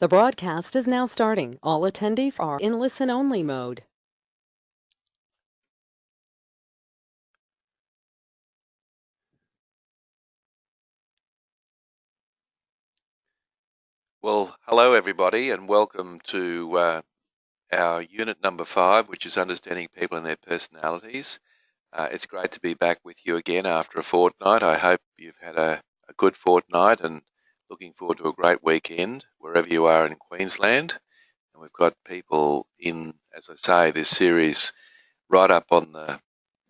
The broadcast is now starting. All attendees are in listen-only mode. Well, hello everybody, and welcome to our unit number 5, which is understanding people and their personalities. It's great to be back with you again after a fortnight. I hope you've had a good fortnight and looking forward to a great weekend wherever you are in Queensland. And we've got people in, as I say, this series right up on the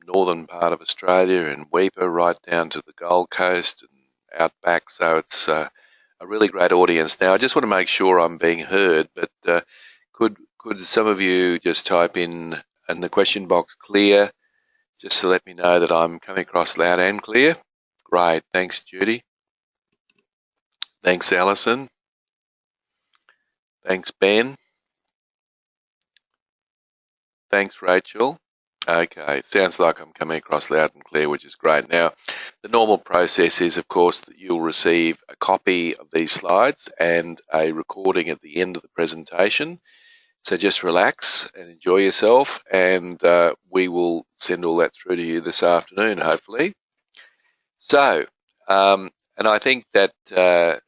northern part of Australia and Weipa right down to the Gold Coast and out back. So it's a really great audience. Now, I just want to make sure I'm being heard, but could some of you just type in the question box clear, just to let me know that I'm coming across loud and clear? Great. Thanks, Judy. Thanks, Alison. Thanks, Ben. Thanks, Rachel. Okay, it sounds like I'm coming across loud and clear, which is great. Now, the normal process is, of course, that you'll receive a copy of these slides and a recording at the end of the presentation. So just relax and enjoy yourself, and we will send all that through to you this afternoon, hopefully. So, and I think that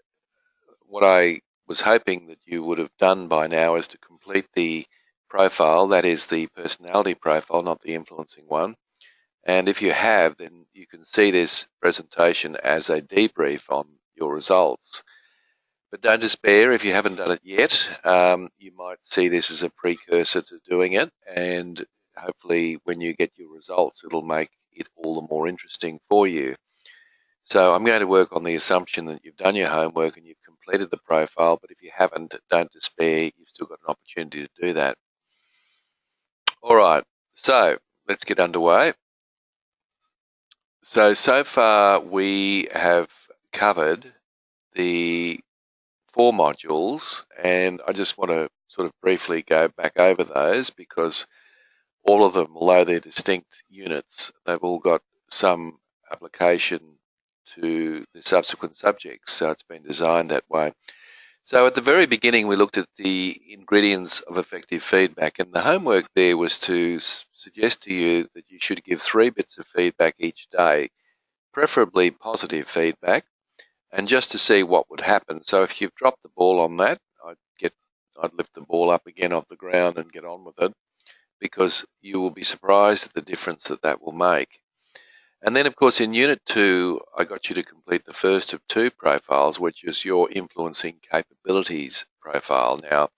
what I was hoping that you would have done by now is to complete the profile, that is the personality profile, not the influencing one. And if you have, then you can see this presentation as a debrief on your results. But don't despair if you haven't done it yet. You might see this as a precursor to doing it, and hopefully when you get your results, it'll make it all the more interesting for you. So I'm going to work on the assumption that you've done your homework and you've completed the profile, but if you haven't, don't despair. You've still got an opportunity to do that. All right, so let's get underway. So far we have covered the 4 modules, and I just want to sort of briefly go back over those because all of them, although they're distinct units, they've all got some application to the subsequent subjects, so it's been designed that way. So at the very beginning, we looked at the ingredients of effective feedback, and the homework there was to suggest to you that you should give 3 bits of feedback each day, preferably positive feedback, and just to see what would happen. So if you've dropped the ball on that, I'd lift the ball up again off the ground and get on with it, because you will be surprised at the difference that that will make. And then, of course, in Unit 2, I got you to complete the first of 2 profiles, which is your influencing capabilities profile. Now,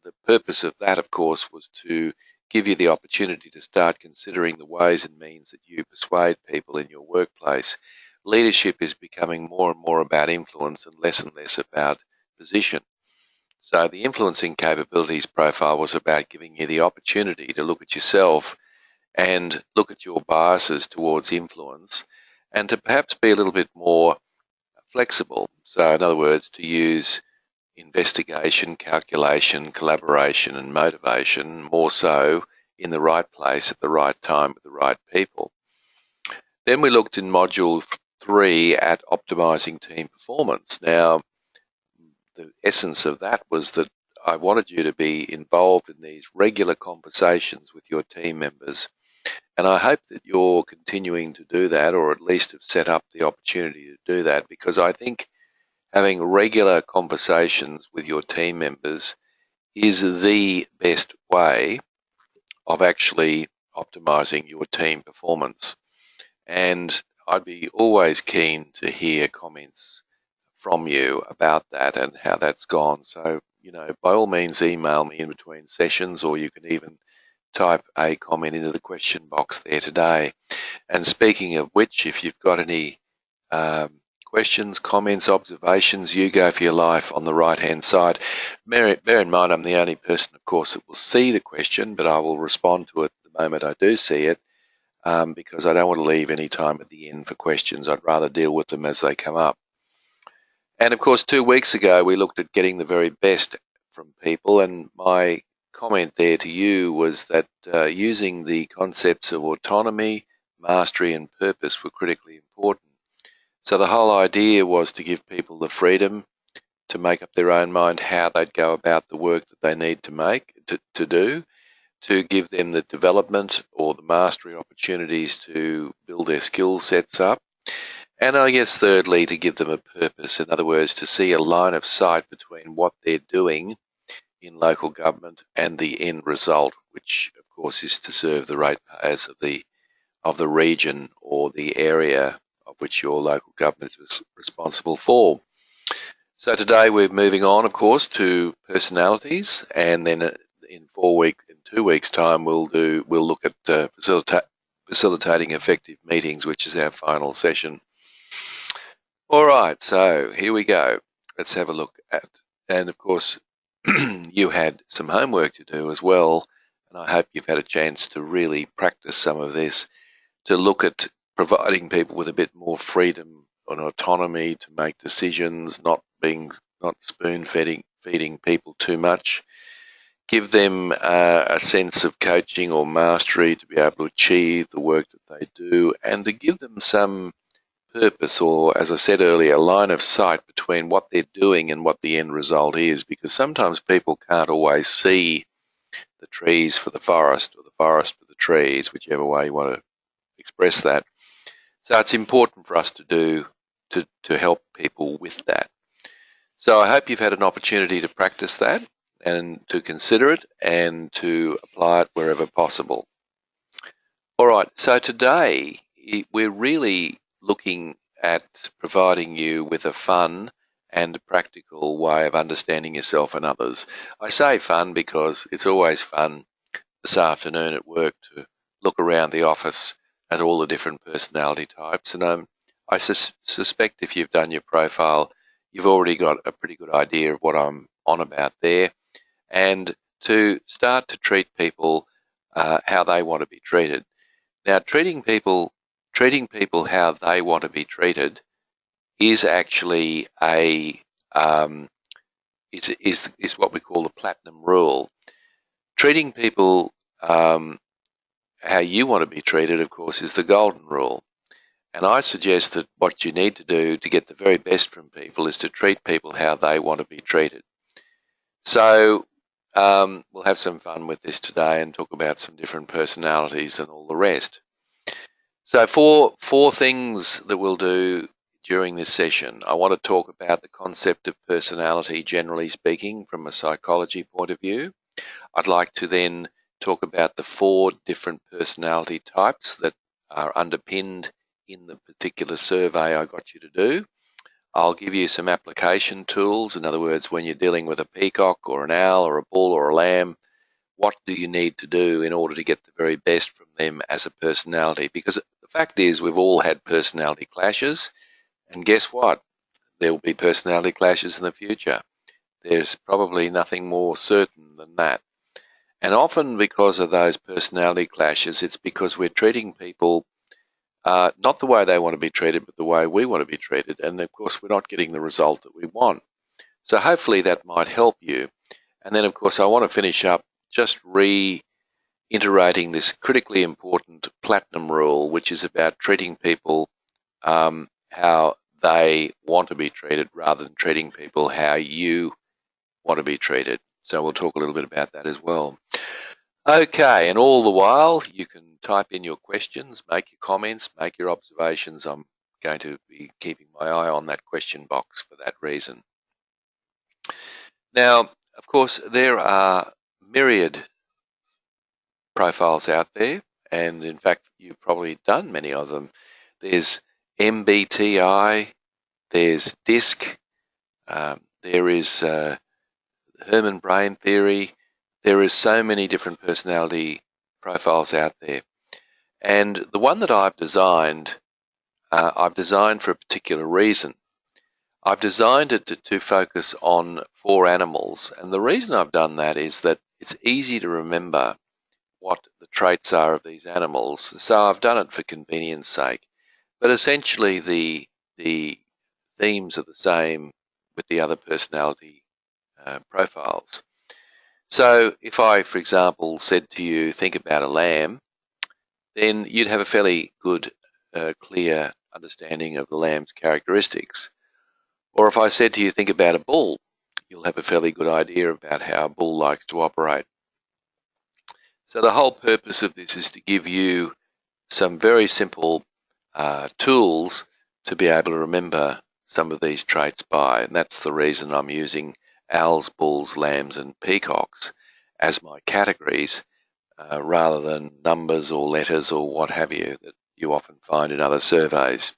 the purpose of that, of course, was to give you the opportunity to start considering the ways and means that you persuade people in your workplace. Leadership is becoming more and more about influence and less about position. So the influencing capabilities profile was about giving you the opportunity to look at yourself and look at your biases towards influence, and to perhaps be a little bit more flexible. So in other words, to use investigation, calculation, collaboration and motivation more so in the right place at the right time with the right people. Then we looked in module 3 at optimizing team performance. Now, the essence of that was that I wanted you to be involved in these regular conversations with your team members, and I hope that you're continuing to do that, or at least have set up the opportunity to do that, because I think having regular conversations with your team members is the best way of actually optimizing your team performance. And I'd be always keen to hear comments from you about that and how that's gone. So, by all means, email me in between sessions, or you can even type a comment into the question box there today. And speaking of which, if you've got any questions, comments, observations, you go for your life on the right-hand side. Bear in mind, I'm the only person, of course, that will see the question, but I will respond to it the moment I do see it, because I don't want to leave any time at the end for questions. I'd rather deal with them as they come up. And of course, 2 weeks ago, we looked at getting the very best from people, and my comment there to you was that using the concepts of autonomy, mastery and purpose were critically important. So the whole idea was to give people the freedom to make up their own mind how they'd go about the work that they need to do, to give them the development or the mastery opportunities to build their skill sets up. And I guess thirdly, to give them a purpose. In other words, to see a line of sight between what they're doing in local government and the end result, which of course is to serve the ratepayers of the region or the area of which your local government is responsible for. So today we're moving on, of course, to personalities, and then in 2 weeks' time, we'll look at facilitating effective meetings, which is our final session. All right, so here we go. Let's have a look at, and of course, you had some homework to do as well, and I hope you've had a chance to really practice some of this, to look at providing people with a bit more freedom and autonomy to make decisions, not spoon-feeding people too much. Give them a sense of coaching or mastery to be able to achieve the work that they do, and to give them some purpose, or as I said earlier, a line of sight between what they're doing and what the end result is, because sometimes people can't always see the trees for the forest or the forest for the trees, whichever way you want to express that. So it's important for us to help people with that. So I hope you've had an opportunity to practice that and to consider it and to apply it wherever possible. All right, so today we're really looking at providing you with a fun and practical way of understanding yourself and others. I say fun because it's always fun this afternoon at work to look around the office at all the different personality types. And I suspect if you've done your profile, you've already got a pretty good idea of what I'm on about there. And to start to treat people how they want to be treated. Now, treating people how they want to be treated is actually is what we call the platinum rule. Treating people how you want to be treated, of course, is the golden rule. And I suggest that what you need to do to get the very best from people is to treat people how they want to be treated. So we'll have some fun with this today and talk about some different personalities and all the rest. So four things that we'll do during this session. I want to talk about the concept of personality, generally speaking, from a psychology point of view. I'd like to then talk about the 4 different personality types that are underpinned in the particular survey I got you to do. I'll give you some application tools. In other words, when you're dealing with a peacock or an owl or a bull or a lamb, what do you need to do in order to get the very best from them as a personality? Because the fact is, we've all had personality clashes, and guess what? There will be personality clashes in the future. There's probably nothing more certain than that. And often because of those personality clashes, it's because we're treating people not the way they want to be treated, but the way we want to be treated. And of course, we're not getting the result that we want. So hopefully that might help you. And then, of course, I want to finish up just reiterating this critically important platinum rule, which is about treating people how they want to be treated rather than treating people how you want to be treated. So we'll talk a little bit about that as well. Okay, and all the while you can type in your questions, make your comments, make your observations. I'm going to be keeping my eye on that question box for that reason. Now, of course, there are myriad profiles out there, and in fact, you've probably done many of them. There's MBTI, there's DISC, there is Herman Brain Theory. There is so many different personality profiles out there. And the one that I've designed for a particular reason. I've designed it to focus on 4 animals. And the reason I've done that is that it's easy to remember what the traits are of these animals. So I've done it for convenience sake. But essentially the themes are the same with the other personality profiles. So if I, for example, said to you, think about a lamb, then you'd have a fairly good, clear understanding of the lamb's characteristics. Or if I said to you, think about a bull, you'll have a fairly good idea about how a bull likes to operate. So the whole purpose of this is to give you some very simple tools to be able to remember some of these traits by, and that's the reason I'm using owls, bulls, lambs and peacocks as my categories rather than numbers or letters or what have you that you often find in other surveys.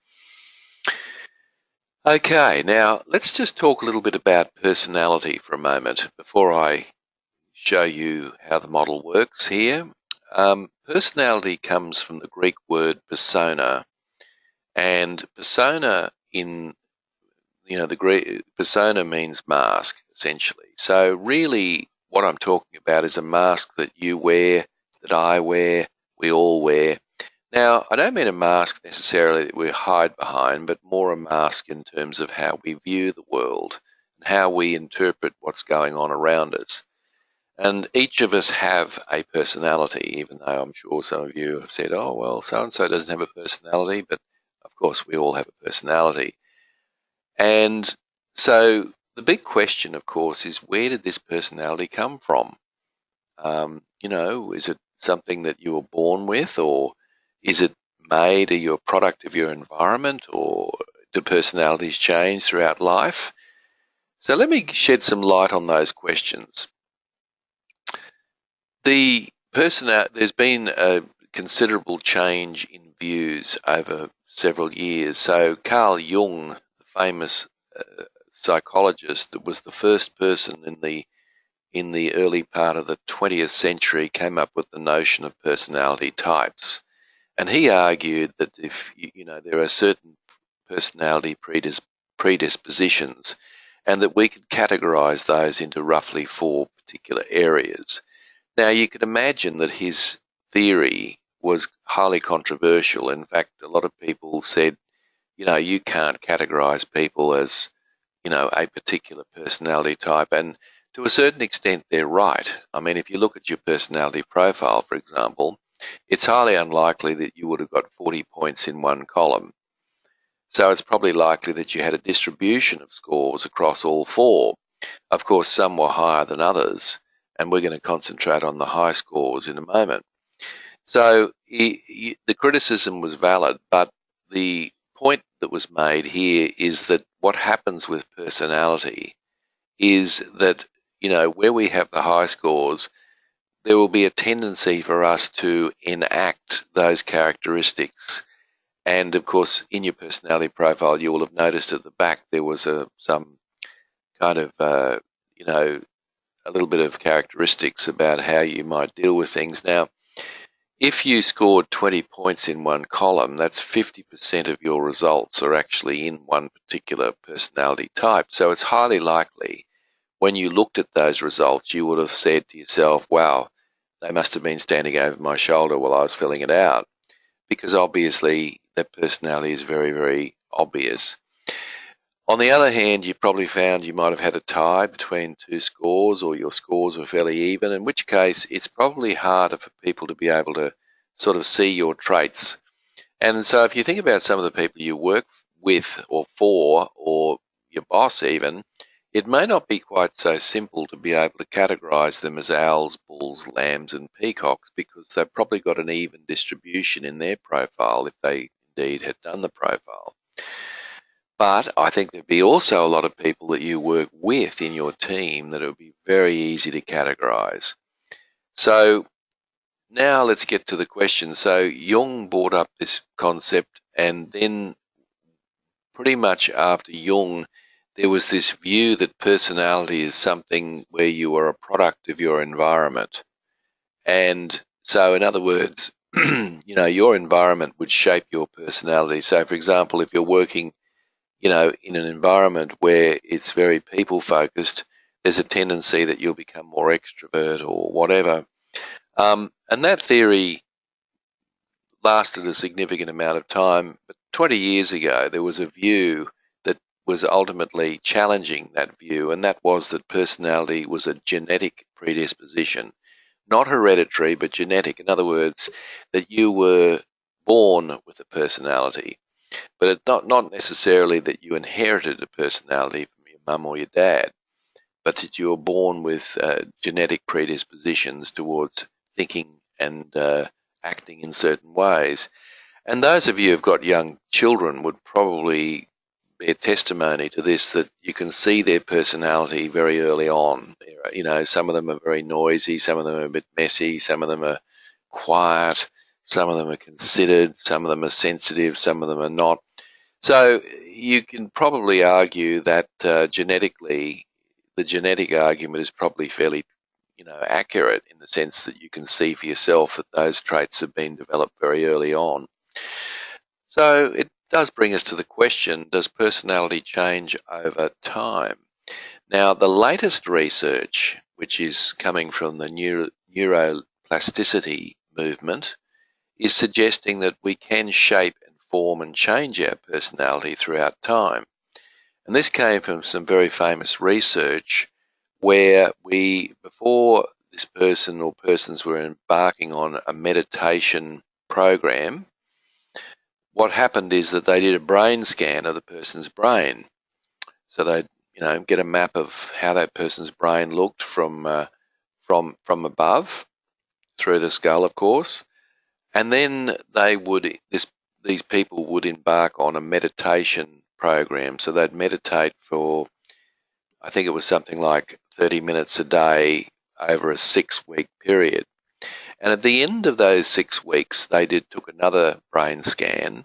Okay, now let's just talk a little bit about personality for a moment before I show you how the model works here. Personality comes from the Greek word persona, and persona in the Greek persona means mask essentially. So really, what I'm talking about is a mask that you wear, that I wear, we all wear. Now, I don't mean a mask necessarily that we hide behind, but more a mask in terms of how we view the world and how we interpret what's going on around us. And each of us have a personality, even though I'm sure some of you have said, oh, well, so-and-so doesn't have a personality, but of course we all have a personality. And so the big question, of course, is where did this personality come from? Is it something that you were born with, or is it made? Are you a product of your environment, or do personalities change throughout life? So let me shed some light on those questions. There's been a considerable change in views over several years. So Carl Jung, the famous psychologist that was the first person in the early part of the 20th century, came up with the notion of personality types. And he argued that if there are certain personality predispositions, and that we could categorize those into roughly 4 particular areas. Now, you could imagine that his theory was highly controversial. In fact, a lot of people said, you can't categorize people as, a particular personality type. And to a certain extent, they're right. I mean, if you look at your personality profile, for example, it's highly unlikely that you would have got 40 points in one column. So it's probably likely that you had a distribution of scores across all 4. Of course, some were higher than others, and we're going to concentrate on the high scores in a moment. So the criticism was valid, but the point that was made here is that what happens with personality is that, where we have the high scores, there will be a tendency for us to enact those characteristics. And of course, in your personality profile, you will have noticed at the back there was some kind of, a little bit of characteristics about how you might deal with things. Now, if you scored 20 points in one column, that's 50% of your results are actually in one particular personality type. So it's highly likely when you looked at those results, you would have said to yourself, wow, they must have been standing over my shoulder while I was filling it out, because obviously that personality is very, very obvious. On the other hand, you probably found you might have had a tie between 2 scores, or your scores were fairly even, in which case it's probably harder for people to be able to sort of see your traits. And so if you think about some of the people you work with or for, or your boss even, it may not be quite so simple to be able to categorize them as owls, bulls, lambs and peacocks, because they've probably got an even distribution in their profile if they indeed had done the profile. But I think there'd be also a lot of people that you work with in your team that it would be very easy to categorize. So now let's get to the question. So Jung brought up this concept, and then pretty much after Jung, there was this view that personality is something where you are a product of your environment. And so in other words, your environment would shape your personality. So for example, if you're working in an environment where it's very people focused, there's a tendency that you'll become more extrovert or whatever. And that theory lasted a significant amount of time. But 20 years ago, there was a view that was ultimately challenging that view, and that was that personality was a genetic predisposition, not hereditary, but genetic. In other words, that you were born with a personality. But it's not necessarily that you inherited a personality from your mum or your dad, but that you were born with genetic predispositions towards thinking and acting in certain ways. And those of you who've got young children would probably bear testimony to this, that you can see their personality very early on. You know, some of them are very noisy, some of them are a bit messy, some of them are quiet, some of them are considered, some of them are sensitive, some of them are not. So you can probably argue that genetically, the genetic argument is probably fairly, accurate, in the sense that you can see for yourself that those traits have been developed very early on. So it does bring us to the question, does personality change over time? Now, the latest research, which is coming from the neuroplasticity movement, is suggesting that we can shape and form and change our personality throughout time. And this came from some very famous research where before this person or persons were embarking on a meditation program, what happened is that they did a brain scan of the person's brain. So they'd, get a map of how that person's brain looked from above through the skull, of course. And then these people would embark on a meditation program. So they'd meditate for, I think it was something like 30 minutes a day over a 6-week period. And at the end of those 6 weeks, they took another brain scan.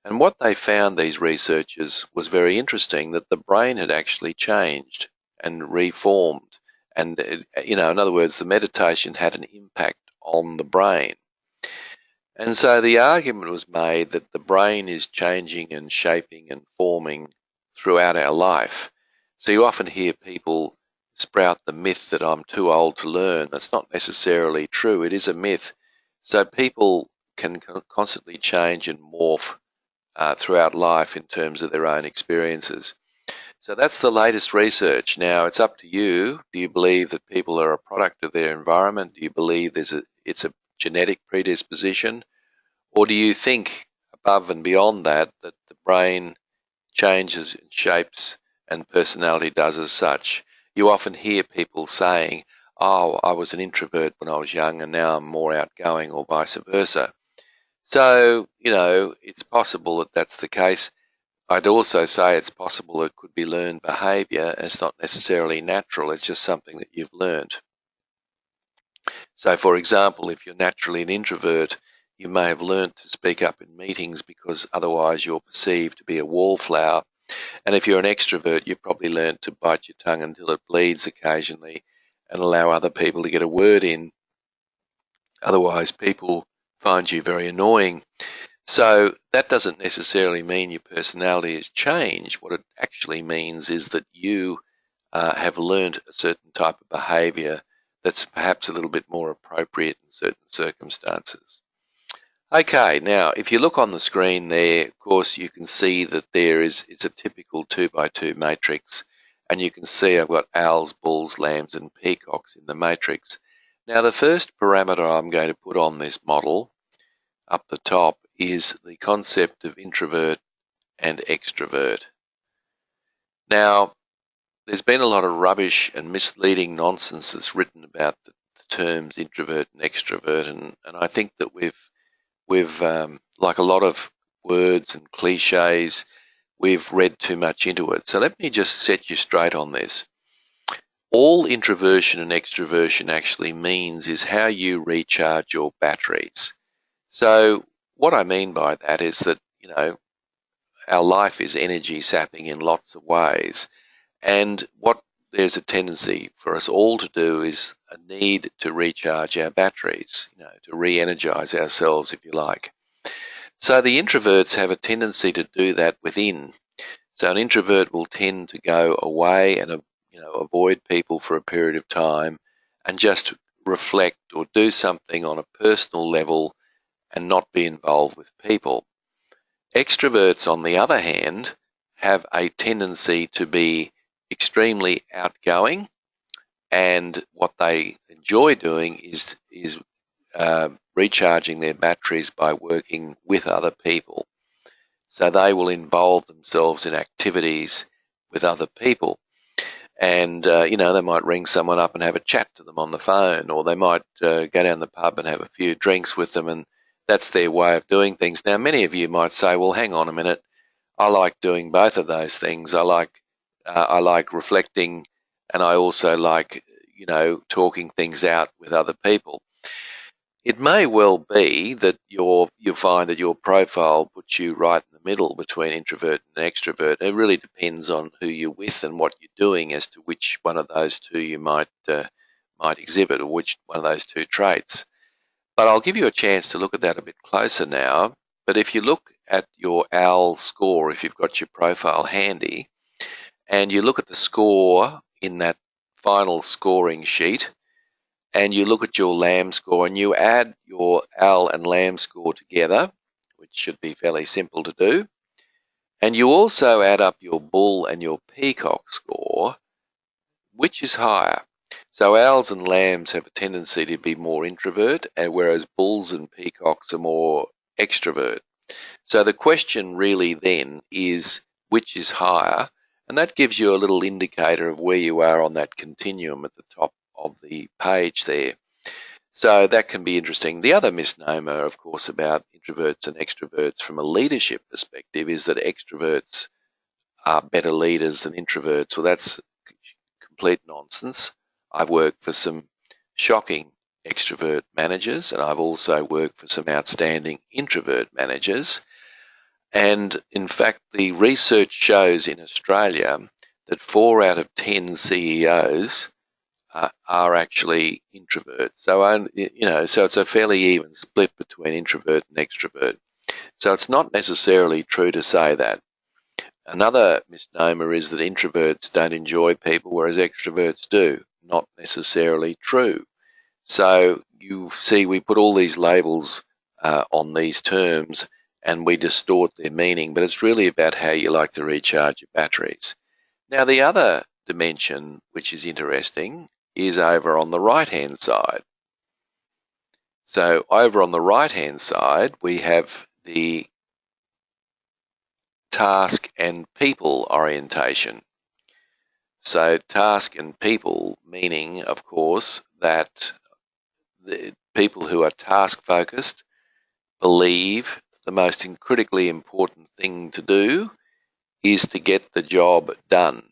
And what they found, these researchers, was very interesting, that the brain had actually changed and reformed. And, in other words, the meditation had an impact on the brain. And so the argument was made that the brain is changing and shaping and forming throughout our life. So you often hear people sprout the myth that I'm too old to learn. That's not necessarily true. It is a myth. So people can constantly change and morph throughout life in terms of their own experiences. So that's the latest research. Now, it's up to you. Do you believe that people are a product of their environment? Do you believe it's a genetic predisposition? Or do you think, above and beyond that, that the brain changes and shapes and personality does as such? You often hear people saying, oh, I was an introvert when I was young and now I'm more outgoing, or vice versa. So, it's possible that that's the case. I'd also say it's possible it could be learned behaviour. It's not necessarily natural, it's just something that you've learned. So, for example, if you're naturally an introvert, you may have learnt to speak up in meetings because otherwise you're perceived to be a wallflower. And if you're an extrovert, you've probably learnt to bite your tongue until it bleeds occasionally and allow other people to get a word in. Otherwise, people find you very annoying. So that doesn't necessarily mean your personality has changed. What it actually means is that you have learnt a certain type of behaviour that's perhaps a little bit more appropriate in certain circumstances. Okay, now if you look on the screen there, of course you can see that it's a typical 2x2 matrix, and you can see I've got owls, bulls, lambs and peacocks in the matrix. Now the first parameter I'm going to put on this model up the top is the concept of introvert and extrovert. Now, there's been a lot of rubbish and misleading nonsense that's written about the terms introvert and extrovert, and I think that we've like a lot of words and cliches, we've read too much into it. So let me just set you straight on this. All introversion and extroversion actually means is how you recharge your batteries. So what I mean by that is that, our life is energy sapping in lots of ways. And what there's a tendency for us all to do is a need to recharge our batteries, to re-energize ourselves, if you like. So the introverts have a tendency to do that within. So an introvert will tend to go away and, avoid people for a period of time and just reflect or do something on a personal level and not be involved with people. Extroverts, on the other hand, have a tendency to be extremely outgoing, and what they enjoy doing is recharging their batteries by working with other people. So they will involve themselves in activities with other people. And, they might ring someone up and have a chat to them on the phone, or they might go down the pub and have a few drinks with them, and that's their way of doing things. Now, many of you might say, well, hang on a minute, I like doing both of those things. I like reflecting, and I also like, talking things out with other people. It may well be that you find that your profile puts you right in the middle between introvert and extrovert. It really depends on who you're with and what you're doing as to which one of those two you might exhibit, or which one of those two traits. But I'll give you a chance to look at that a bit closer now. But if you look at your OWL score, if you've got your profile handy, and you look at the score in that final scoring sheet, and you look at your LAM score and you add your OWL and LAM score together, which should be fairly simple to do, and you also add up your Bull and your Peacock score, which is higher? So owls and lambs have a tendency to be more introvert, and whereas bulls and peacocks are more extrovert. So the question really then is, which is higher? And that gives you a little indicator of where you are on that continuum at the top of the page there. So that can be interesting. The other misnomer, of course, about introverts and extroverts from a leadership perspective is that extroverts are better leaders than introverts. Well, that's complete nonsense. I've worked for some shocking extrovert managers, and I've also worked for some outstanding introvert managers. And in fact, the research shows in Australia that 4 out of 10 CEOs are actually introverts. So, so it's a fairly even split between introvert and extrovert. So it's not necessarily true to say that. Another misnomer is that introverts don't enjoy people, whereas extroverts do. Not necessarily true. So you see, we put all these labels on these terms and we distort their meaning, but it's really about how you like to recharge your batteries. Now, the other dimension, which is interesting, is over on the right-hand side. So over on the right-hand side, we have the task and people orientation. So task and people, meaning, of course, that the people who are task focused believe the most critically important thing to do is to get the job done.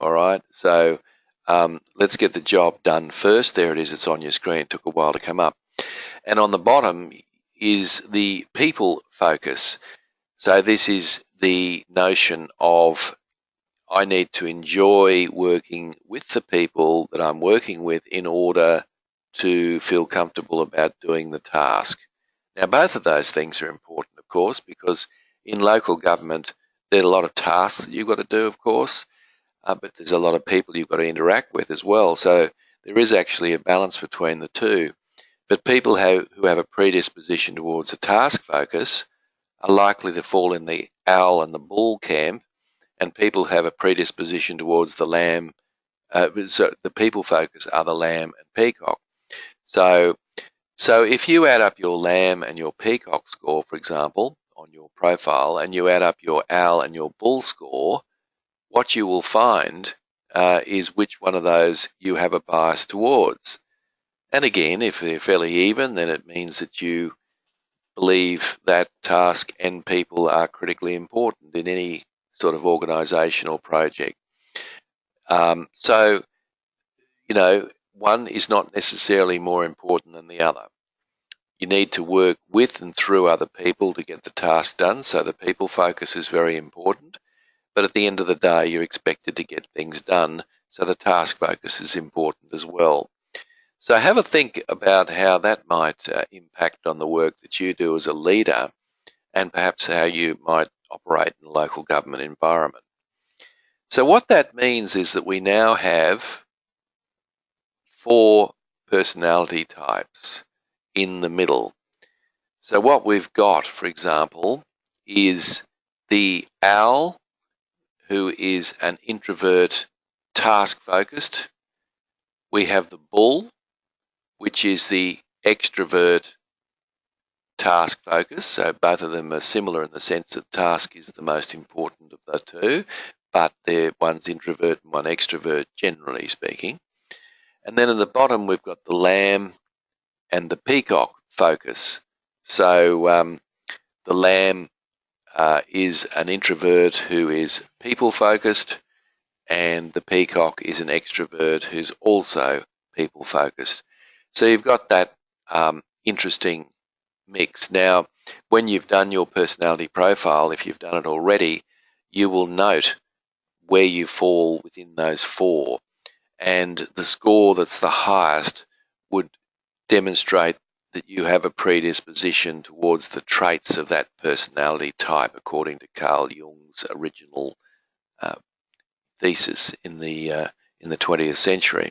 All right, so let's get the job done first. There it is, it's on your screen. It took a while to come up. And on the bottom is the people focus. So this is the notion of, I need to enjoy working with the people that I'm working with in order to feel comfortable about doing the task. Now, both of those things are important, of course, because in local government, there are a lot of tasks that you've got to do, of course, but there's a lot of people you've got to interact with as well. So there is actually a balance between the two. But people who have a predisposition towards a task focus are likely to fall in the owl and the bull camp, and people have a predisposition towards the lamb. So the people focus are the lamb and peacock. So if you add up your lamb and your peacock score, for example, on your profile, and you add up your owl and your bull score, what you will find is which one of those you have a bias towards. And again, if they're fairly even, then it means that you believe that task and people are critically important in any sort of organisation or project. So, one is not necessarily more important than the other. You need to work with and through other people to get the task done, so the people focus is very important. But at the end of the day, you're expected to get things done, so the task focus is important as well. So have a think about how that might impact on the work that you do as a leader, and perhaps how you might operate in a local government environment. So what that means is that we now have 4 personality types in the middle. So what we've got, for example, is the owl, who is an introvert, task-focused. We have the bull, which is the extrovert, task focus. So both of them are similar in the sense that task is the most important of the two, but one's introvert and one extrovert, generally speaking. And then at the bottom, we've got the lamb and the peacock focus. So the lamb is an introvert who is people-focused, and the peacock is an extrovert who's also people-focused. So you've got that interesting mix. Now, when you've done your personality profile, if you've done it already, you will note where you fall within those four. And the score that's the highest would demonstrate that you have a predisposition towards the traits of that personality type, according to Carl Jung's original thesis in the 20th century.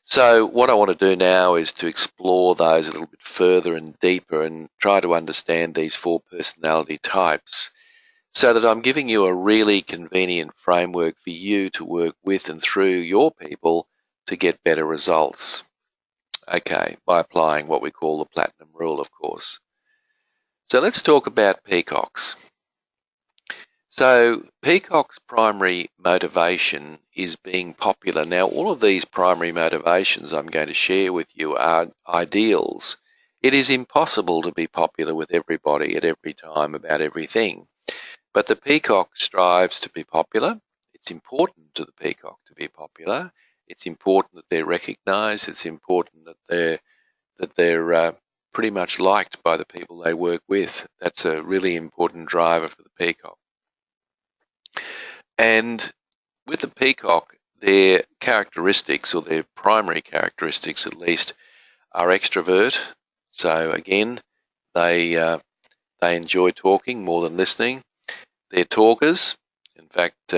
So what I want to do now is to explore those a little bit further and deeper and try to understand these four personality types so that I'm giving you a really convenient framework for you to work with and through your people to get better results. Okay, by applying what we call the platinum rule, of course. So let's talk about peacocks. So Peacock's primary motivation is being popular. Now, all of these primary motivations I'm going to share with you are ideals. It is impossible to be popular with everybody at every time about everything. But the peacock strives to be popular. It's important to the peacock to be popular. It's important that they're recognized. It's important that they're pretty much liked by the people they work with. That's a really important driver for the peacock. And with the peacock, their characteristics, or their primary characteristics at least, are extrovert. So again, they enjoy talking more than listening. They're talkers. In fact,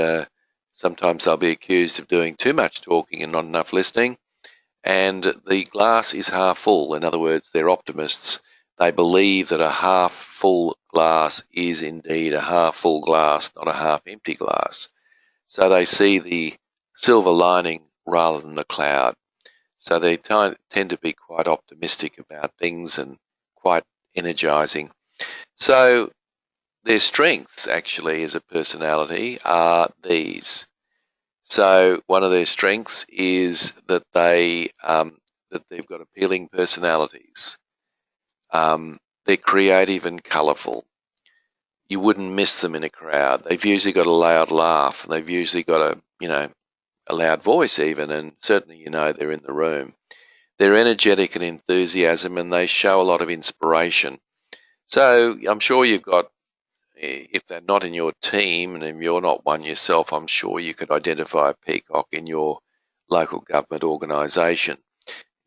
sometimes they'll be accused of doing too much talking and not enough listening. And the glass is half full. In other words, they're optimists. They believe that a half full glass is indeed a half full glass, not a half empty glass. So they see the silver lining rather than the cloud. So they tend to be quite optimistic about things and quite energizing. So their strengths actually as a personality are these. So one of their strengths is that they've got appealing personalities. They're creative and colourful. You wouldn't miss them in a crowd. They've usually got a loud laugh. They've usually got a loud voice even, and certainly they're in the room. They're energetic and enthusiasm, and they show a lot of inspiration. So I'm sure you've got, if they're not in your team and if you're not one yourself, I'm sure you could identify a peacock in your local government organisation.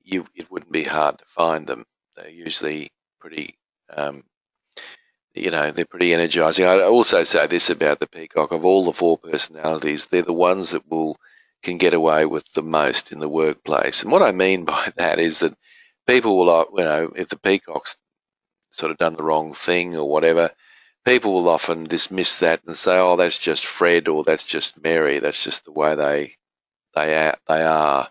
It wouldn't be hard to find them. They're usually pretty, they're pretty energising. I also say this about the peacock: of all the four personalities, they're the ones that can get away with the most in the workplace. And what I mean by that is that people will, if the peacock's sort of done the wrong thing or whatever, people will often dismiss that and say, "Oh, that's just Fred," or "That's just Mary. That's just the way they are."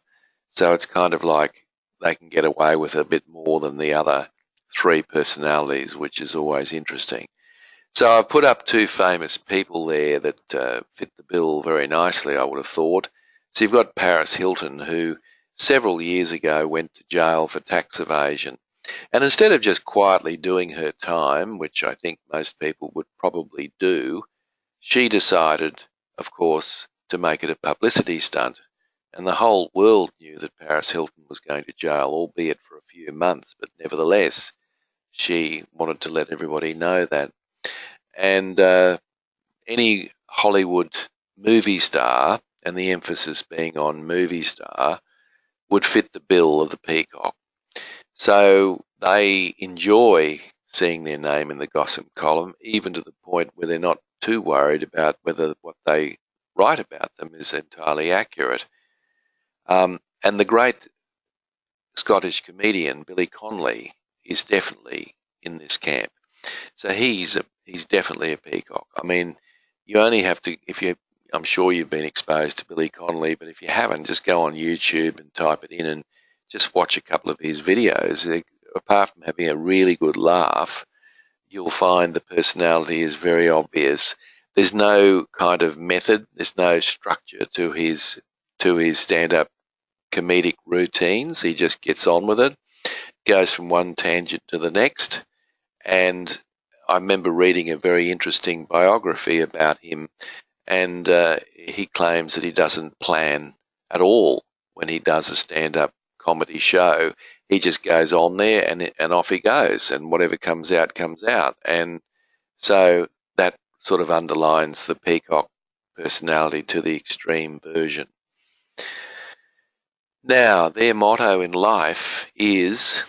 So it's kind of like they can get away with a bit more than the other three personalities, which is always interesting. So I've put up two famous people there that fit the bill very nicely, I would have thought. So you've got Paris Hilton, who several years ago went to jail for tax evasion. And instead of just quietly doing her time, which I think most people would probably do, she decided, of course, to make it a publicity stunt. And the whole world knew that Paris Hilton was going to jail, albeit for a few months, but nevertheless, she wanted to let everybody know that. And any Hollywood movie star, and the emphasis being on movie star, would fit the bill of the peacock. So they enjoy seeing their name in the gossip column, even to the point where they're not too worried about whether what they write about them is entirely accurate. And the great Scottish comedian Billy Connolly is definitely in this camp. So he's definitely a peacock. I mean, you only have to, I'm sure you've been exposed to Billy Connolly, but if you haven't, just go on YouTube and type it in and just watch a couple of his videos. They're apart from having a really good laugh, you'll find the personality is very obvious. There's no kind of method, there's no structure to his stand-up comedic routines. He just gets on with it, goes from one tangent to the next. And I remember reading a very interesting biography about him, and he claims that he doesn't plan at all when he does a stand-up comedy show. He just goes on there and off he goes, and whatever comes out, comes out. And so that sort of underlines the Peacock personality to the extreme version. Now, their motto in life is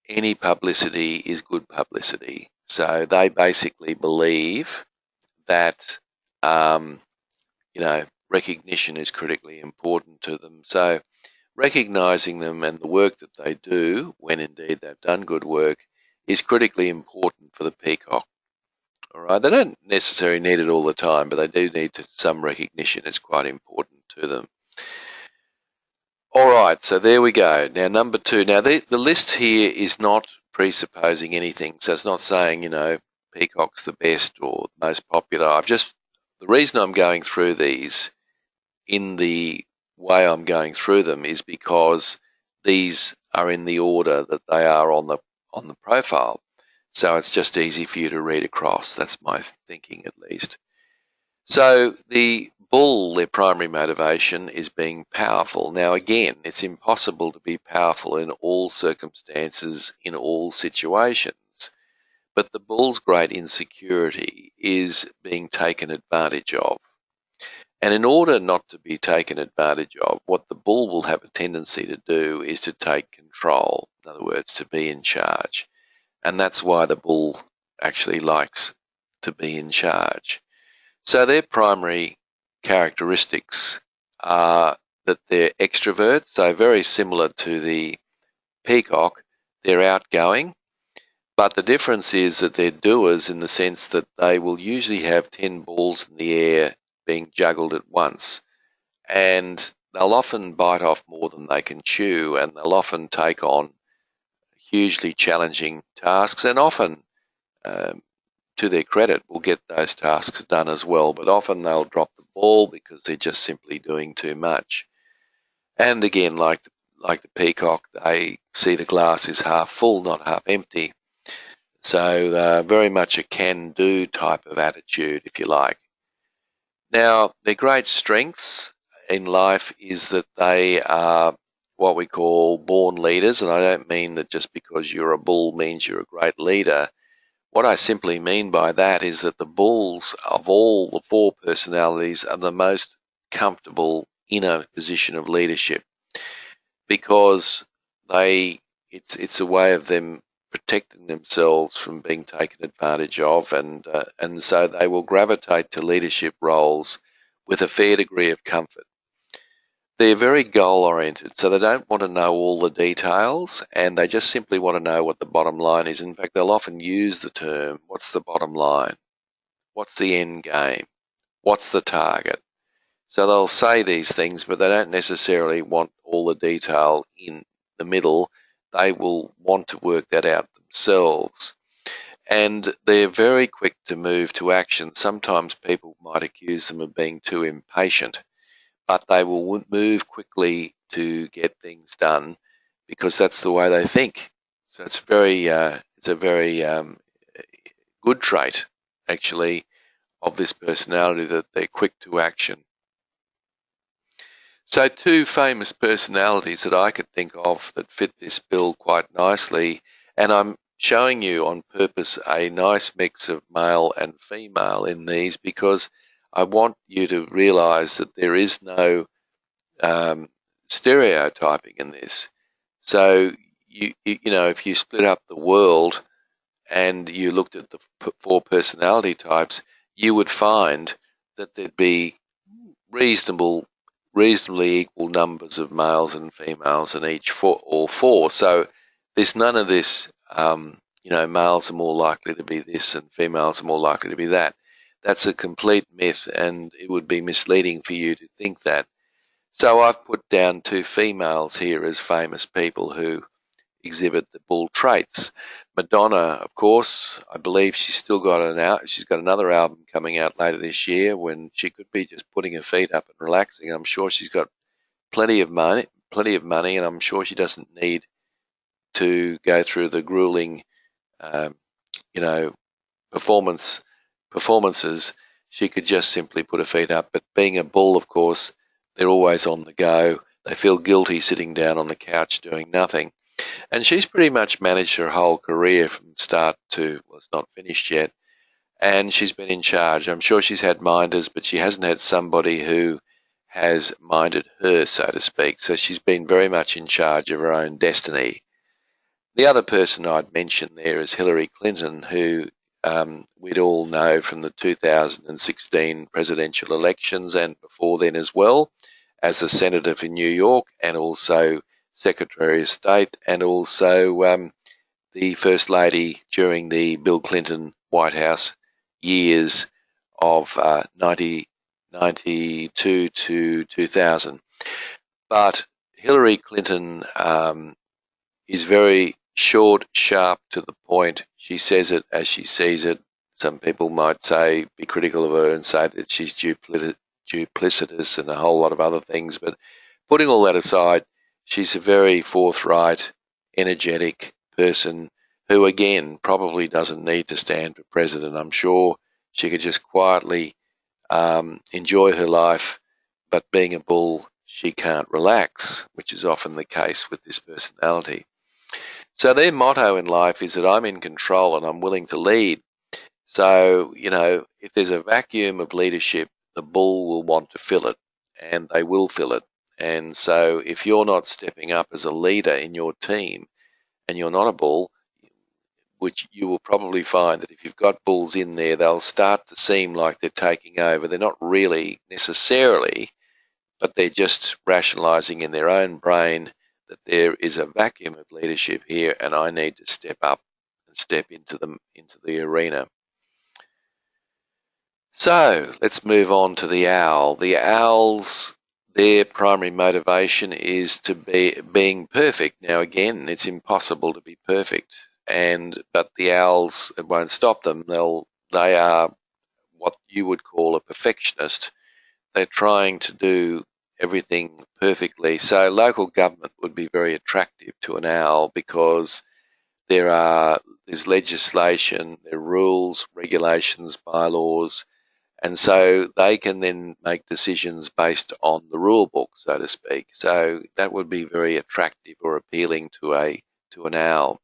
any publicity is good publicity. So they basically believe that, recognition is critically important to them. So recognizing them and the work that they do, when indeed they've done good work, is critically important for the Peacock. All right, they don't necessarily need it all the time, but they do need some recognition. It's quite important to them. All right, so there we go. Now, number 2. Now, the list here is not presupposing anything. So it's not saying, Peacock's the best or most popular. The reason I'm going through these in the way I'm going through them is because these are in the order that they are on the profile. So it's just easy for you to read across. That's my thinking, at least. So the bull, their primary motivation is being powerful. Now, again, it's impossible to be powerful in all circumstances, in all situations. But the bull's great insecurity is being taken advantage of. And in order not to be taken advantage of, what the bull will have a tendency to do is to take control. In other words, to be in charge. And that's why the bull actually likes to be in charge. So their primary characteristics are that they're extroverts, so very similar to the peacock. They're outgoing, but the difference is that they're doers in the sense that they will usually have 10 balls in the air being juggled at once, and they'll often bite off more than they can chew, and they'll often take on hugely challenging tasks, and often, to their credit, will get those tasks done as well, but often they'll drop the ball because they're just simply doing too much. And again, like the peacock, they see the glass is half full, not half empty. So very much a can-do type of attitude, if you like. Now, their great strengths in life is that they are what we call born leaders, and I don't mean that just because you're a bull means you're a great leader. What I simply mean by that is that the bulls of all the 4 personalities are the most comfortable in a position of leadership, because it's a way of them protecting themselves from being taken advantage of, and so they will gravitate to leadership roles with a fair degree of comfort. They're very goal-oriented, so they don't want to know all the details, and they just simply want to know what the bottom line is. In fact, they'll often use the term, what's the bottom line? What's the end game? What's the target? So they'll say these things, but they don't necessarily want all the detail in the middle. They will want to work that out themselves. And they're very quick to move to action. Sometimes people might accuse them of being too impatient, but they will move quickly to get things done because that's the way they think. So it's a very good trait, actually, of this personality, that they're quick to action. So 2 famous personalities that I could think of that fit this bill quite nicely, and I'm showing you on purpose a nice mix of male and female in these because I want you to realize that there is no stereotyping in this. So if you split up the world and you looked at the 4 personality types, you would find that there'd be reasonably equal numbers of males and females in all 4. So there's none of this, males are more likely to be this and females are more likely to be that. That's a complete myth, and it would be misleading for you to think that. So I've put down 2 females here as famous people who exhibit the bull traits. Madonna, of course, I believe she's got another album coming out later this year when she could be just putting her feet up and relaxing. I'm sure she's got plenty of money, and I'm sure she doesn't need to go through the grueling, um, you know, performances. She could just simply put her feet up. But being a bull, of course, they're always on the go. They feel guilty sitting down on the couch doing nothing. And she's pretty much managed her whole career from start to, well, it's not finished yet. And she's been in charge. I'm sure she's had minders, but she hasn't had somebody who has minded her, so to speak. So she's been very much in charge of her own destiny. The other person I'd mention there is Hillary Clinton, who we'd all know from the 2016 presidential elections and before then as well, as a senator for New York and also Secretary of State and also the First Lady during the Bill Clinton White House years of 1992 to 2000. But Hillary Clinton is very short, sharp, to the point. She says it as she sees it. Some people might say, be critical of her and say that she's duplicitous and a whole lot of other things. But putting all that aside, she's a very forthright, energetic person who, again, probably doesn't need to stand for president. I'm sure she could just quietly enjoy her life, but being a bull, she can't relax, which is often the case with this personality. So their motto in life is that I'm in control and I'm willing to lead. So, if there's a vacuum of leadership, the bull will want to fill it, and they will fill it. And so if you're not stepping up as a leader in your team and you're not a bull, which you will probably find that if you've got bulls in there, they'll start to seem like they're taking over. They're not really necessarily, but they're just rationalizing in their own brain that there is a vacuum of leadership here and I need to step up and step into the arena. So let's move on to the owl. The owls, their primary motivation is to be being perfect. Now again, it's impossible to be perfect, but the owls, it won't stop them. They are what you would call a perfectionist. They're trying to do everything perfectly. So local government would be very attractive to an owl because there's legislation, there are rules, regulations, bylaws, and so they can then make decisions based on the rule book, so to speak. So that would be very attractive or appealing to an owl.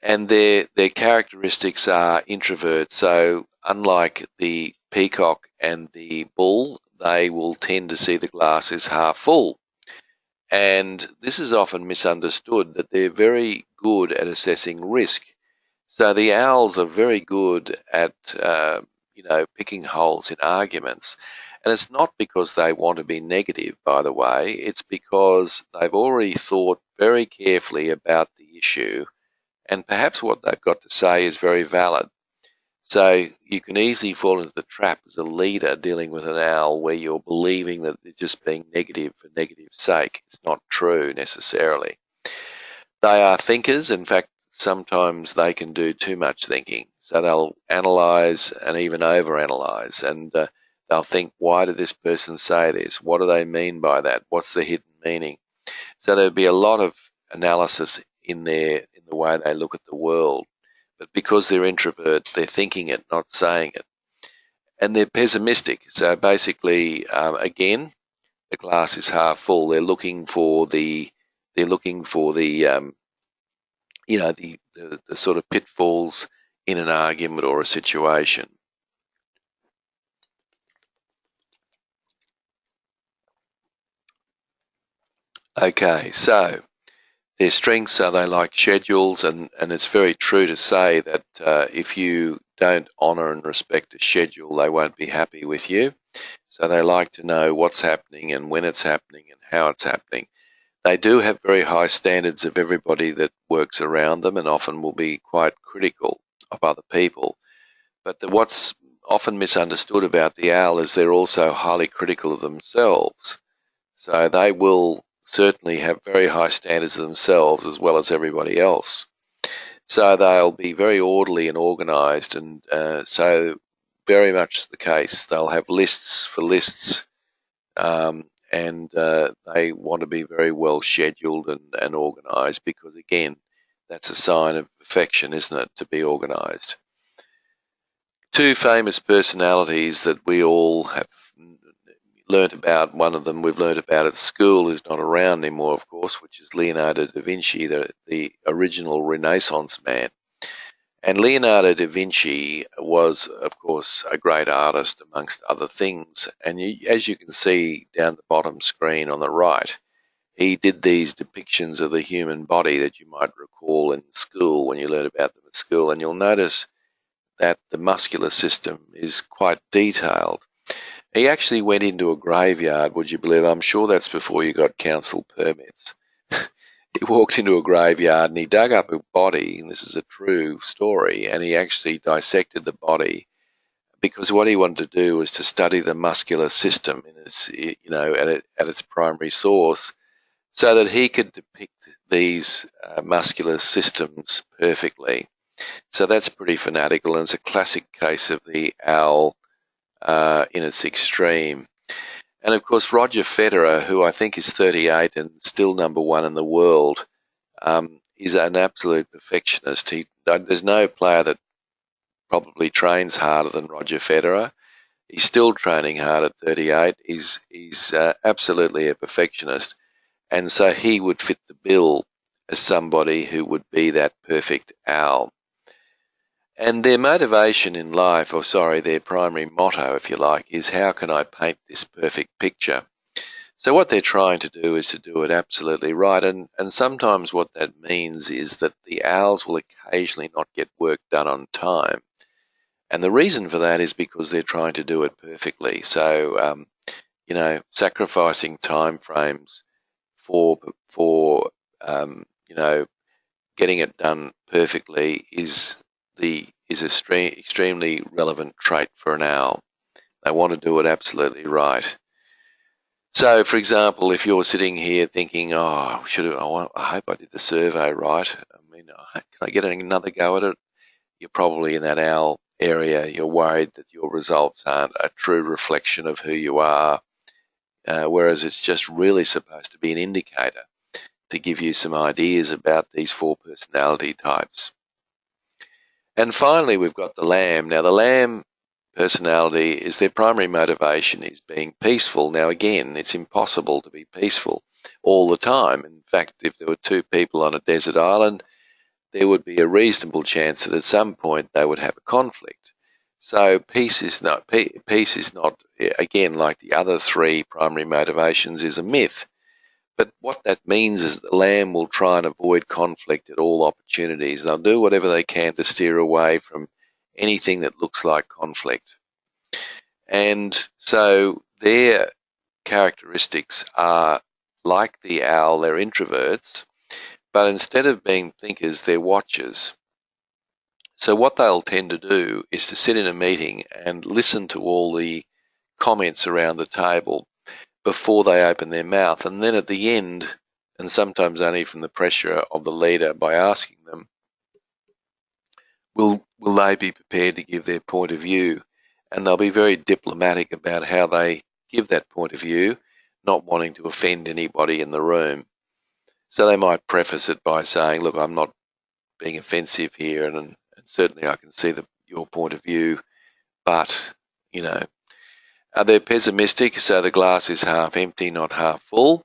And their characteristics are introverts. So unlike the peacock and the bull, they will tend to see the glass as half full. And this is often misunderstood, that they're very good at assessing risk. So the owls are very good at picking holes in arguments. And it's not because they want to be negative, by the way. It's because they've already thought very carefully about the issue, and perhaps what they've got to say is very valid. So you can easily fall into the trap as a leader dealing with an owl where you're believing that they're just being negative for negative's sake. It's not true necessarily. They are thinkers. In fact, sometimes they can do too much thinking. So they'll analyze and even overanalyze, and they'll think, why did this person say this? What do they mean by that? What's the hidden meaning? So there'll be a lot of analysis in the way they look at the world. But because they're introvert, they're thinking it, not saying it. And they're pessimistic. So basically, again, the glass is half full. They're looking for the the sort of pitfalls in an argument or a situation. Okay, so their strengths are they like schedules, and it's very true to say that if you don't honour and respect a schedule, they won't be happy with you. So they like to know what's happening and when it's happening and how it's happening. They do have very high standards of everybody that works around them and often will be quite critical of other people. But what's often misunderstood about the owl is they're also highly critical of themselves. So they will certainly have very high standards of themselves as well as everybody else. So they'll be very orderly and organised, and so very much the case. They'll have lists for lists, and they want to be very well scheduled and organised because, again, that's a sign of perfection, isn't it, to be organised? Two famous personalities that we all have learnt about. One of them we've learnt about at school, who's not around anymore, of course, which is Leonardo da Vinci, the original Renaissance man. And Leonardo da Vinci was, of course, a great artist amongst other things. And as you can see down the bottom screen on the right, he did these depictions of the human body that you might recall in school when you learn about them at school. And you'll notice that the muscular system is quite detailed. He actually went into a graveyard, would you believe? I'm sure that's before you got council permits. He walked into a graveyard and he dug up a body, and this is a true story, and he actually dissected the body because what he wanted to do was to study the muscular system in its, at its primary source, so that he could depict these muscular systems perfectly. So that's pretty fanatical, and it's a classic case of the owl in its extreme. And of course, Roger Federer, who I think is 38 and still number one in the world, is an absolute perfectionist. There's no player that probably trains harder than Roger Federer. He's still training hard at 38. He's absolutely a perfectionist, and so he would fit the bill as somebody who would be that perfect owl. And their motivation in life, their primary motto, if you like, is how can I paint this perfect picture? So what they're trying to do is to do it absolutely right. And sometimes what that means is that the owls will occasionally not get work done on time. And the reason for that is because they're trying to do it perfectly. So, sacrificing time frames for getting it done perfectly is an extremely relevant trait for an owl. They want to do it absolutely right. So, for example, if you're sitting here thinking, I hope I did the survey right. I mean, can I get another go at it? You're probably in that owl area. You're worried that your results aren't a true reflection of who you are, whereas it's just really supposed to be an indicator to give you some ideas about these four personality types. And finally, we've got the lamb. Now, the lamb personality is their primary motivation is being peaceful. Now, again, it's impossible to be peaceful all the time. In fact, if there were two people on a desert island, there would be a reasonable chance that at some point they would have a conflict. So peace is not, again, like the other three primary motivations, is a myth. But what that means is that the lamb will try and avoid conflict at all opportunities. They'll do whatever they can to steer away from anything that looks like conflict. And so their characteristics are like the owl, they're introverts, but instead of being thinkers, they're watchers. So what they'll tend to do is to sit in a meeting and listen to all the comments around the table before they open their mouth. And then at the end, and sometimes only from the pressure of the leader by asking them, will they be prepared to give their point of view? And they'll be very diplomatic about how they give that point of view, not wanting to offend anybody in the room. So they might preface it by saying, look, I'm not being offensive here, and certainly I can see your point of view, but, they're pessimistic, so the glass is half empty, not half full.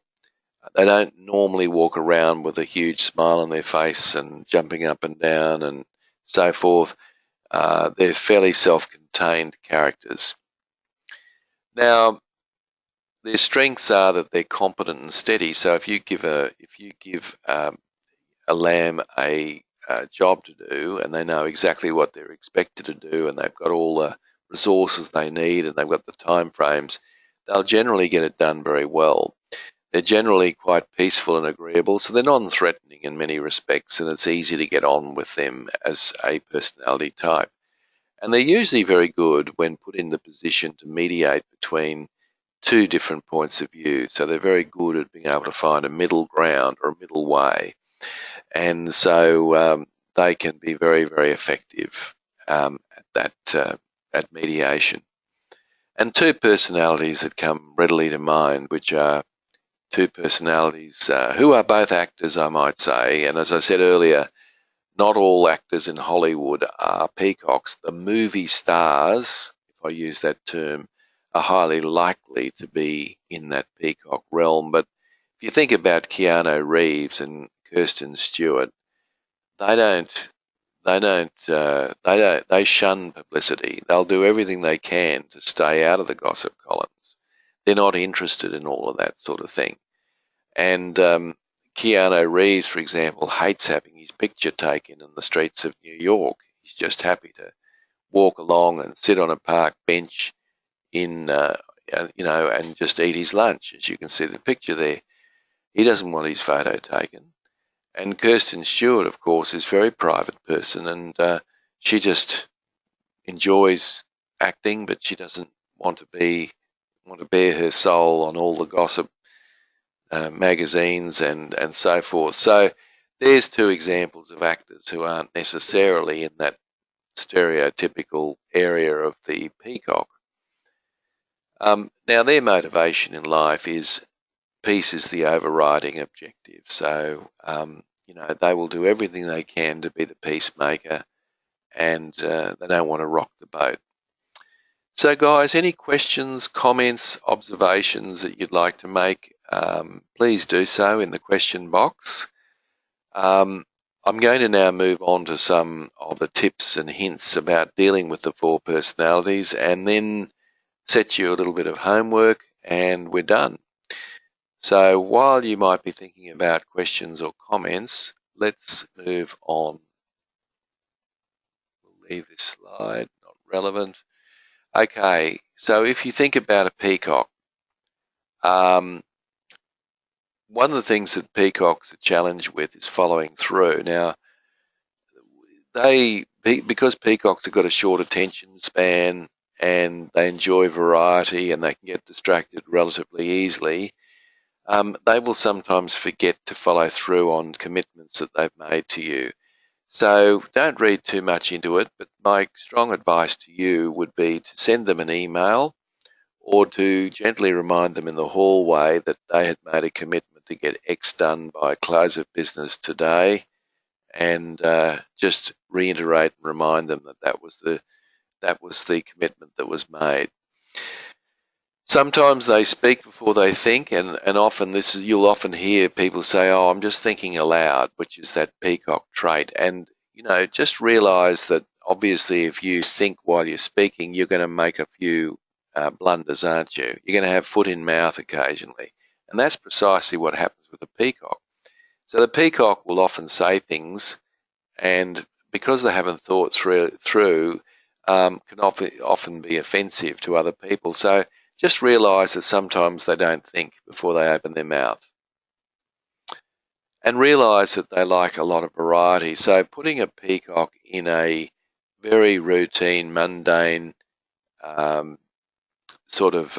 They don't normally walk around with a huge smile on their face and jumping up and down and so forth. They're fairly self-contained characters. Now, their strengths are that they're competent and steady. So if you give a lamb a job to do, and they know exactly what they're expected to do, and they've got all the resources they need, and they've got the time frames, they'll generally get it done very well. They're generally quite peaceful and agreeable, so they're non-threatening in many respects, and it's easy to get on with them as a personality type. And they're usually very good when put in the position to mediate between two different points of view. So they're very good at being able to find a middle ground or a middle way. And so they can be very, very effective at mediation. And two personalities that come readily to mind, which are two personalities who are both actors, I might say. And as I said earlier, not all actors in Hollywood are peacocks. The movie stars, if I use that term, are highly likely to be in that peacock realm. But if you think about Keanu Reeves and Kirsten Stewart, they don't they shun publicity. They'll do everything they can to stay out of the gossip columns. They're not interested in all of that sort of thing. And Keanu Reeves, for example, hates having his picture taken in the streets of New York. He's just happy to walk along and sit on a park bench and just eat his lunch. As you can see the picture there, he doesn't want his photo taken. And Kirsten Stewart, of course, is a very private person, and she just enjoys acting, but she doesn't want to bare her soul on all the gossip magazines and so forth. So there's two examples of actors who aren't necessarily in that stereotypical area of the peacock. Now, their motivation in life is peace is the overriding objective. So, they will do everything they can to be the peacemaker, and they don't want to rock the boat. So, guys, any questions, comments, observations that you'd like to make, please do so in the question box. I'm going to now move on to some of the tips and hints about dealing with the four personalities, and then set you a little bit of homework, and we're done. So while you might be thinking about questions or comments, let's move on. We'll leave this slide, not relevant. Okay, so if you think about a peacock, one of the things that peacocks are challenged with is following through. Now, because peacocks have got a short attention span and they enjoy variety and they can get distracted relatively easily, they will sometimes forget to follow through on commitments that they've made to you. So don't read too much into it, but my strong advice to you would be to send them an email or to gently remind them in the hallway that they had made a commitment to get X done by close of business today, and just reiterate and remind them that that was the commitment that was made. Sometimes they speak before they think, and often you'll often hear people say, "Oh, I'm just thinking aloud," which is that peacock trait. And just realise that obviously, if you think while you're speaking, you're going to make a few blunders, aren't you? You're going to have foot in mouth occasionally, and that's precisely what happens with a peacock. So the peacock will often say things, and because they haven't thought through, can often be offensive to other people. So just realise that sometimes they don't think before they open their mouth. And realise that they like a lot of variety. So putting a peacock in a very routine, mundane sort of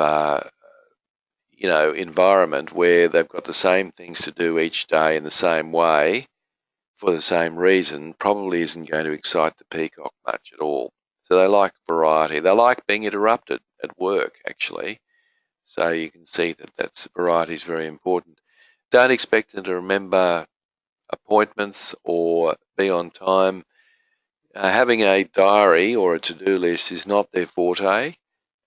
environment where they've got the same things to do each day in the same way for the same reason probably isn't going to excite the peacock much at all. So they like variety. They like being interrupted at work, actually. So you can see that variety is very important. Don't expect them to remember appointments or be on time. Having a diary or a to-do list is not their forte,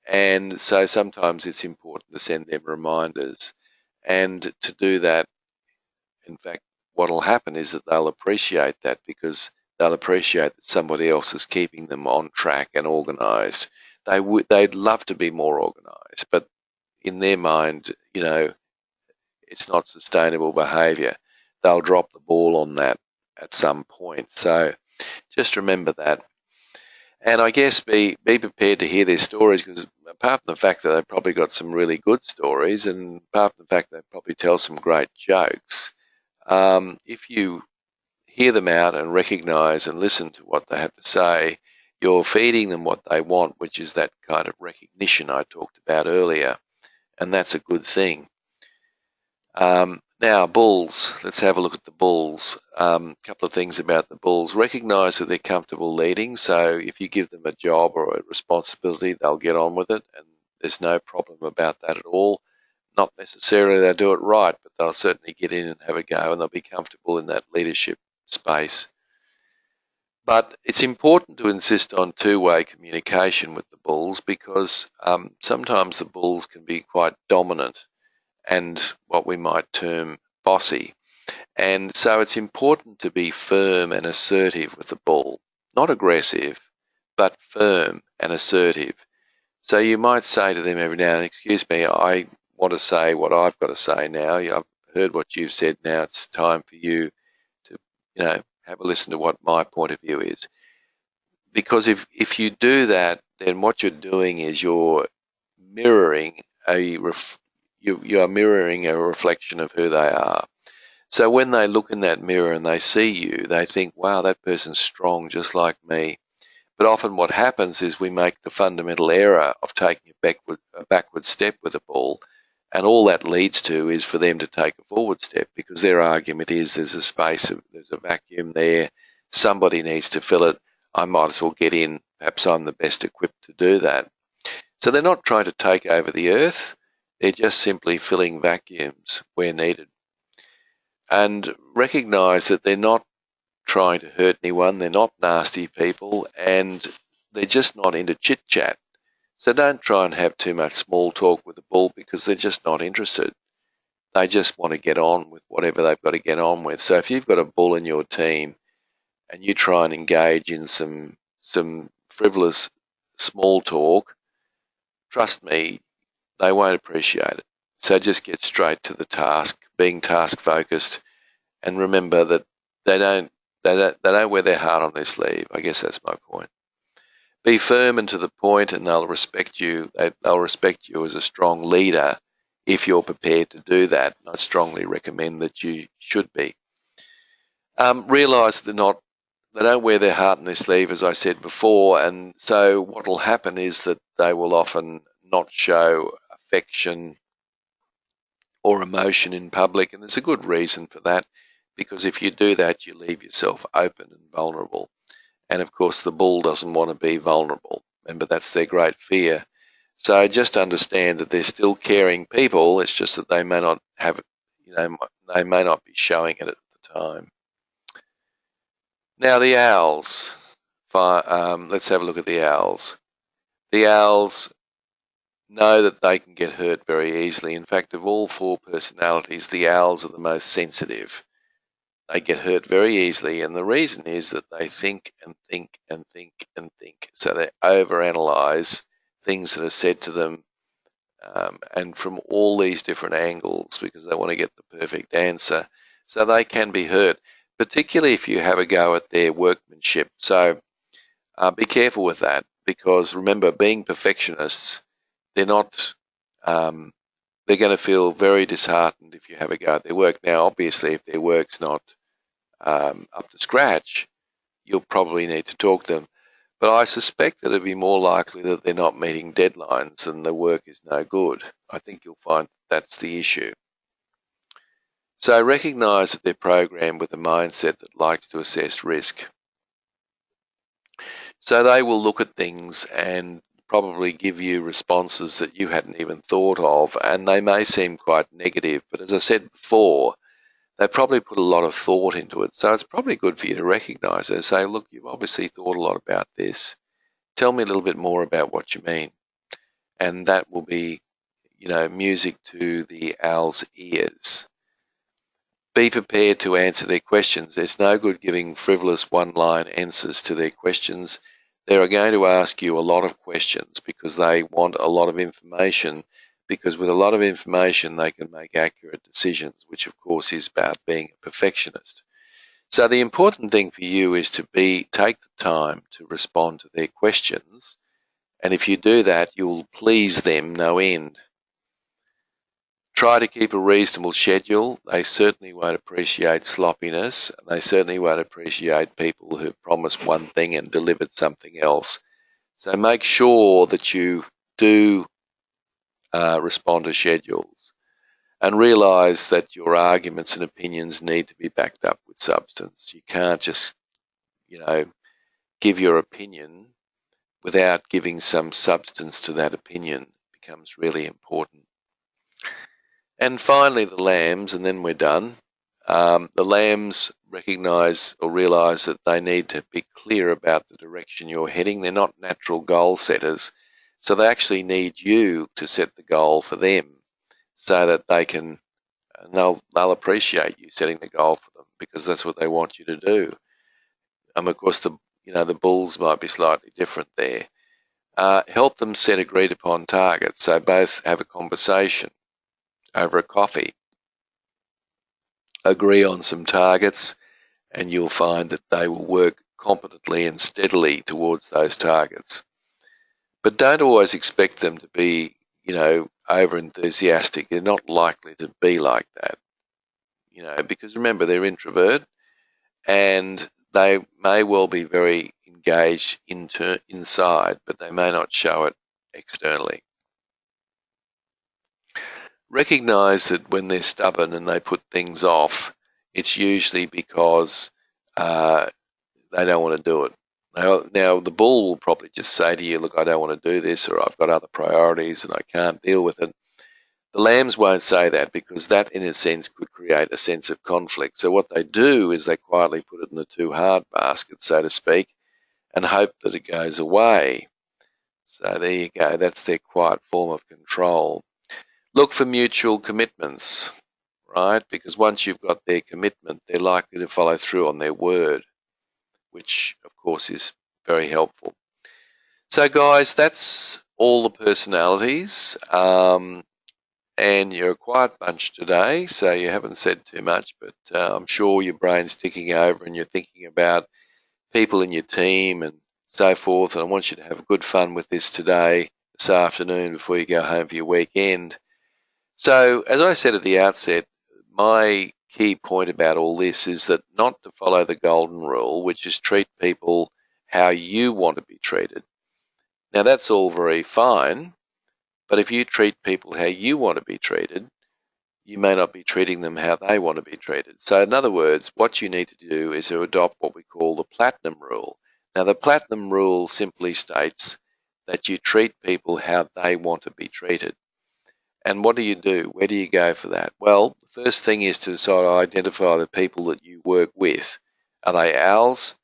and so sometimes it's important to send them reminders. And to do that, in fact, what will happen is that they'll appreciate that, because they'll appreciate that somebody else is keeping them on track and organised. They'd love to be more organised, but in their mind, it's not sustainable behaviour. They'll drop the ball on that at some point. So just remember that. And I guess be prepared to hear their stories, because apart from the fact that they've probably got some really good stories, and apart from the fact they probably tell some great jokes, if you hear them out and recognise and listen to what they have to say, you're feeding them what they want, which is that kind of recognition I talked about earlier. and that's a good thing. Now, bulls. Let's have a look at the bulls. A couple of things about the bulls. Recognise that they're comfortable leading, so if you give them a job or a responsibility, they'll get on with it, and there's no problem about that at all. Not necessarily they'll do it right, but they'll certainly get in and have a go, and they'll be comfortable in that leadership space. But it's important to insist on two-way communication with the bulls, because sometimes the bulls can be quite dominant and what we might term bossy. And so it's important to be firm and assertive with the bull, not aggressive, but firm and assertive. So you might say to them every now and then, excuse me, I want to say what I've got to say now. I've heard what you've said now. It's time for you to, have a listen to what my point of view is. Because if you do that, then what you're doing is you're mirroring you are mirroring a reflection of who they are. So when they look in that mirror and they see you, they think, wow, that person's strong just like me. But often what happens is we make the fundamental error of taking a backward step with a bull, and all that leads to is for them to take a forward step, because their argument is there's a space, there's a vacuum there, somebody needs to fill it, I might as well get in, perhaps I'm the best equipped to do that. So they're not trying to take over the earth, they're just simply filling vacuums where needed. And recognise that they're not trying to hurt anyone, they're not nasty people, and they're just not into chit-chat. So don't try and have too much small talk with the bull, because they're just not interested. They just want to get on with whatever they've got to get on with. So if you've got a bull in your team and you try and engage in some frivolous small talk, trust me, they won't appreciate it. So just get straight to the task, being task focused, and remember that they don't wear their heart on their sleeve. I guess that's my point. Be firm and to the point, and they'll respect you. They'll respect you as a strong leader if you're prepared to do that. I strongly recommend that you should be. Realise they don't wear their heart on their sleeve, as I said before, and so what will happen is that they will often not show affection or emotion in public, and there's a good reason for that, because if you do that, you leave yourself open and vulnerable. And of course, the bull doesn't want to be vulnerable. Remember, that's their great fear. So just understand that they're still caring people. It's just that they may not have, they may not be showing it at the time. Now the owls. Let's have a look at the owls. The owls know that they can get hurt very easily. In fact, of all four personalities, the owls are the most sensitive. They get hurt very easily, and the reason is that they think and think and think and think. So they overanalyze things that are said to them, and from all these different angles, because they want to get the perfect answer. So they can be hurt, particularly if you have a go at their workmanship. So be careful with that, because remember, being perfectionists, they're not. They're going to feel very disheartened if you have a go at their work. Now, obviously, if their work's not up to scratch, you'll probably need to talk to them. But I suspect that it'd be more likely that they're not meeting deadlines and the work is no good. I think you'll find that's the issue. So recognise that they're programmed with a mindset that likes to assess risk. So they will look at things and probably give you responses that you hadn't even thought of, and they may seem quite negative, but as I said before, they probably put a lot of thought into it. So it's probably good for you to recognise it and say, look, you've obviously thought a lot about this. Tell me a little bit more about what you mean. And that will be, music to the owl's ears. Be prepared to answer their questions. There's no good giving frivolous one-line answers to their questions. They are going to ask you a lot of questions because they want a lot of information, because with a lot of information they can make accurate decisions, which of course is about being a perfectionist. So the important thing for you is to take the time to respond to their questions, and if you do that, you'll please them no end. Try to keep a reasonable schedule. They certainly won't appreciate sloppiness. They certainly won't appreciate people who promised one thing and delivered something else. So make sure that you do responder schedules, and realize that your arguments and opinions need to be backed up with substance. You can't just, give your opinion without giving some substance to that opinion. It becomes really important. And finally, the lambs, and then we're done. The lambs recognize or realize that they need to be clear about the direction you're heading. They're not natural goal setters, so they actually need you to set the goal for them so that they can, they'll appreciate you setting the goal for them because that's what they want you to do. Of course, the bulls might be slightly different there. Help them set agreed upon targets, so both have a conversation over a coffee, agree on some targets, and you'll find that they will work competently and steadily towards those targets. But don't always expect them to be, over enthusiastic. They're not likely to be like that, because remember, they're introvert and they may well be very engaged inside, but they may not show it externally. Recognize that when they're stubborn and they put things off, it's usually because they don't want to do it. Now, the bull will probably just say to you, look, I don't want to do this, or I've got other priorities and I can't deal with it. The lambs won't say that because that, in a sense, could create a sense of conflict. So what they do is they quietly put it in the too hard basket, so to speak, and hope that it goes away. So there you go. That's their quiet form of control. Look for mutual commitments, right? Because once you've got their commitment, they're likely to follow through on their word, which, of course, is very helpful. So, guys, that's all the personalities. And you're a quiet bunch today, so you haven't said too much, but I'm sure your brain's ticking over and you're thinking about people in your team and so forth. And I want you to have good fun with this today, this afternoon, before you go home for your weekend. So, as I said at the outset, my key point about all this is that not to follow the golden rule, which is treat people how you want to be treated. Now, that's all very fine, but if you treat people how you want to be treated, you may not be treating them how they want to be treated. So, in other words, what you need to do is to adopt what we call the platinum rule. Now, the platinum rule simply states that you treat people how they want to be treated. And what do you do? Where do you go for that? Well, the first thing is to sort of identify the people that you work with. Are they owls?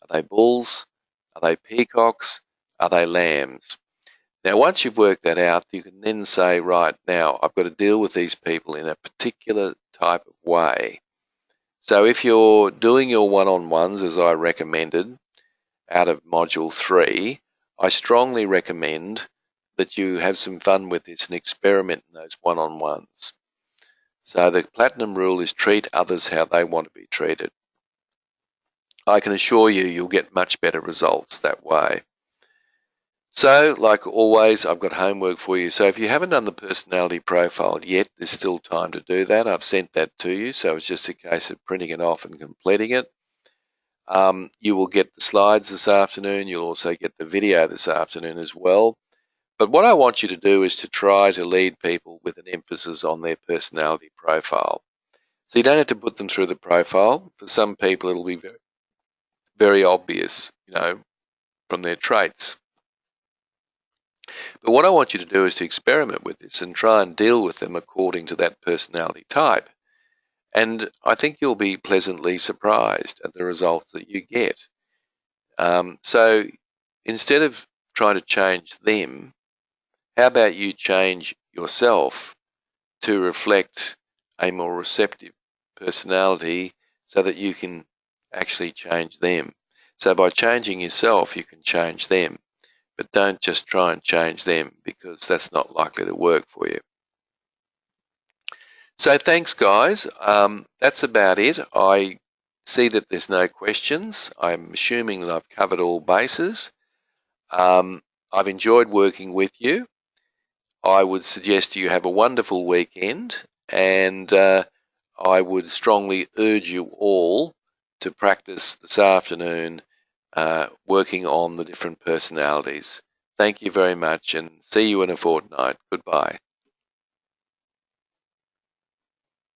Are they bulls? Are they peacocks? Are they lambs? Now, once you've worked that out, you can then say, right, now I've got to deal with these people in a particular type of way. So if you're doing your one-on-ones, as I recommended out of Module 3, I strongly recommend that you have some fun with this and experiment in those one-on-ones. So the platinum rule is treat others how they want to be treated. I can assure you, you'll get much better results that way. So, like always, I've got homework for you. So if you haven't done the personality profile yet, there's still time to do that. I've sent that to you, so it's just a case of printing it off and completing it. You will get the slides this afternoon. You'll also get the video this afternoon as well. But what I want you to do is to try to lead people with an emphasis on their personality profile. So you don't have to put them through the profile. For some people, it'll be very, very obvious, from their traits. But what I want you to do is to experiment with this and try and deal with them according to that personality type. And I think you'll be pleasantly surprised at the results that you get. So instead of trying to change them, how about you change yourself to reflect a more receptive personality so that you can actually change them? So by changing yourself, you can change them. But don't just try and change them because that's not likely to work for you. So thanks, guys. That's about it. I see that there's no questions. I'm assuming that I've covered all bases. I've enjoyed working with you. I would suggest you have a wonderful weekend, and I would strongly urge you all to practice this afternoon working on the different personalities. Thank you very much, and see you in a fortnight. Goodbye.